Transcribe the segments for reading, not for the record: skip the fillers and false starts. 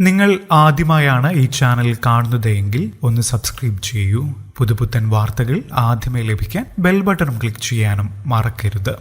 നിങ്ങൾ ആദ്യമായാണ് ഈ ചാനൽ കാണുന്നതെങ്കിൽ ഒന്ന് സബ്സ്ക്രൈബ് ചെയ്യൂ. പുതുപുത്തൻ വാർത്തകൾ ആദ്യമേ ലഭിക്കാൻ ബെൽ ബട്ടൺ ക്ലിക്ക് ചെയ്യാനും മറക്കരുത്.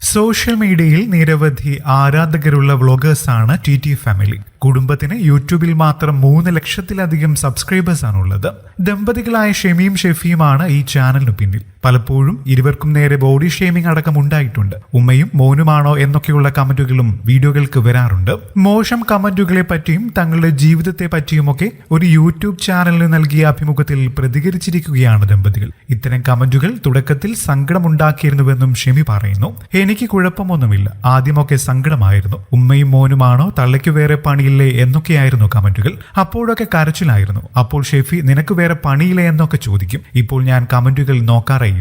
സോഷ്യൽ മീഡിയയിൽ നിരവധി ആരാധകരുള്ള വ്ളോഗേഴ്സാണ് ടി ഫാമിലി. കുടുംബത്തിന് യൂട്യൂബിൽ മാത്രം 3 ലക്ഷത്തിലധികം സബ്സ്ക്രൈബേഴ്സ് ആണുള്ളത്. ദമ്പതികളായ ഷെമിയും ഷെഫിയുമാണ് ഈ ചാനലിനു പിന്നിൽ. പലപ്പോഴും ഇരുവർക്കും നേരെ ബോഡി ഷേമിംഗ് അടക്കം ഉണ്ടായിട്ടുണ്ട്. ഉമ്മയും മോനുമാണോ എന്നൊക്കെയുള്ള കമന്റുകളും വീഡിയോകൾക്ക് വരാറുണ്ട്. മോശം കമന്റുകളെ പറ്റിയും തങ്ങളുടെ ജീവിതത്തെ പറ്റിയുമൊക്കെ ഒരു യൂട്യൂബ് ചാനലിന് നൽകിയ അഭിമുഖത്തിൽ പ്രതികരിച്ചിരിക്കുകയാണ് ദമ്പതികൾ. ഇത്തരം കമന്റുകൾ തുടക്കത്തിൽ സങ്കടമുണ്ടാക്കിയിരുന്നുവെന്നും ഷെമി പറയുന്നു. എനിക്ക് കുഴപ്പമൊന്നുമില്ല, ആദ്യമൊക്കെ സങ്കടമായിരുന്നു. ഉമ്മയും മോനുമാണോ, തള്ളയ്ക്ക് വേറെ പണിയില്ലേ എന്നൊക്കെയായിരുന്നു കമന്റുകൾ. അപ്പോഴൊക്കെ കരച്ചിലായിരുന്നു. അപ്പോൾ ഷെഫി നിനക്ക് വേറെ പണിയില്ലേ എന്നൊക്കെ ചോദിക്കും. ഇപ്പോൾ ഞാൻ കമന്റുകൾ നോക്കാറേയില്ല.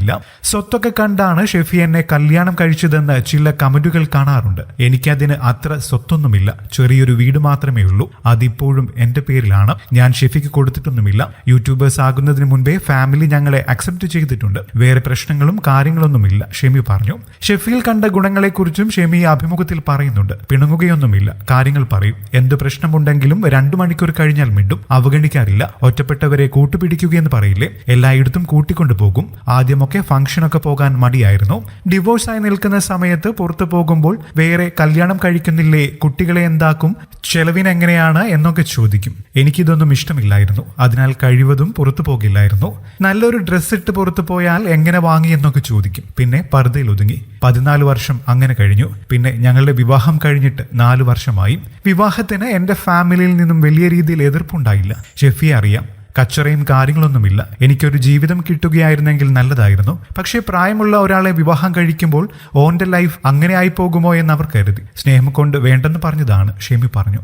സ്വത്തൊക്കെ കണ്ടാണ് ഷെഫി എന്നെ കല്യാണം കഴിച്ചതെന്ന് ചില കമന്റുകൾ കാണാറുണ്ട്. എനിക്കതിന് അത്ര സ്വത്തൊന്നുമില്ല, ചെറിയൊരു വീട് മാത്രമേ ഉള്ളൂ. അതിപ്പോഴും എന്റെ പേരിലാണ്. ഞാൻ ഷെഫിക്ക് കൊടുത്തിട്ടൊന്നുമില്ല. യൂട്യൂബേഴ്സ് ആകുന്നതിന് മുൻപേ ഫാമിലി ഞങ്ങളെ അക്സെപ്റ്റ് ചെയ്തിട്ടുണ്ട്. വേറെ പ്രശ്നങ്ങളും കാര്യങ്ങളൊന്നുമില്ല, ഷെമി പറഞ്ഞു. ഷെഫിയിൽ കണ്ട ഗുണങ്ങളെക്കുറിച്ചും ഷെമി അഭിമുഖത്തിൽ പറയുന്നുണ്ട്. പിണങ്ങുകയൊന്നുമില്ല, കാര്യങ്ങൾ പറയും. എന്ത് പ്രശ്നമുണ്ടെങ്കിലും 2 മണിക്കൂർ കഴിഞ്ഞാൽ മിണ്ടും. അവഗണിക്കാറില്ല. ഒറ്റപ്പെട്ടവരെ കൂട്ടുപിടിക്കുകയെന്ന് പറയില്ലേ, എല്ലായിടത്തും കൂട്ടിക്കൊണ്ടു പോകും. ആദ്യമൊക്കെ ഫംഗ്ഷനൊക്കെ പോകാൻ മടിയായിരുന്നു. ഡിവോഴ്സായി നിൽക്കുന്ന സമയത്ത് പുറത്തു പോകുമ്പോൾ വേറെ കല്യാണം കഴിക്കുന്നില്ലേ, കുട്ടികളെ എന്താക്കും, ചെലവിനെങ്ങനെയാണ് എന്നൊക്കെ ചോദിക്കും. എനിക്കിതൊന്നും ഇഷ്ടമില്ലായിരുന്നു. അതിനാൽ കഴിവതും പുറത്തു പോകില്ലായിരുന്നു. നല്ലൊരു ഡ്രസ്സ് ഇട്ട് പുറത്തു പോയാൽ എങ്ങനെ വാങ്ങി എന്നൊക്കെ ചോദിക്കും. പിന്നെ പർദ്ദയിൽ ഒതുങ്ങി. 14 വർഷം അങ്ങനെ കഴിഞ്ഞു. പിന്നെ ഞങ്ങളുടെ വിവാഹം കഴിഞ്ഞിട്ട് 4 വർഷമായി. വിവാഹത്തിന് എന്റെ ഫാമിലിയിൽ നിന്നും വലിയ രീതിയിൽ എതിർപ്പുണ്ടായില്ല. ഷെഫിയെ അറിയാം. കച്ചറയും കാര്യങ്ങളൊന്നുമില്ല. എനിക്കൊരു ജീവിതം കിട്ടുകയായിരുന്നെങ്കിൽ നല്ലതായിരുന്നു. പക്ഷേ പ്രായമുള്ള ഒരാളെ വിവാഹം കഴിക്കുമ്പോൾ ഓന്റെ ലൈഫ് അങ്ങനെ ആയി പോകുമോ എന്ന് അവർ കരുതി. സ്നേഹം കൊണ്ട് വേണ്ടെന്ന് പറഞ്ഞതാണ്, ഷെമി പറഞ്ഞു.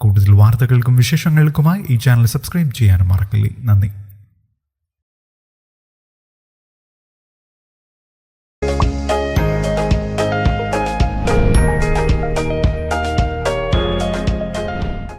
കൂടുതൽ വാർത്തകൾക്കും വിശേഷങ്ങൾക്കുമായി ഈ ചാനൽ സബ്സ്ക്രൈബ് ചെയ്യാനും മറക്കില്ലേ. നന്ദി.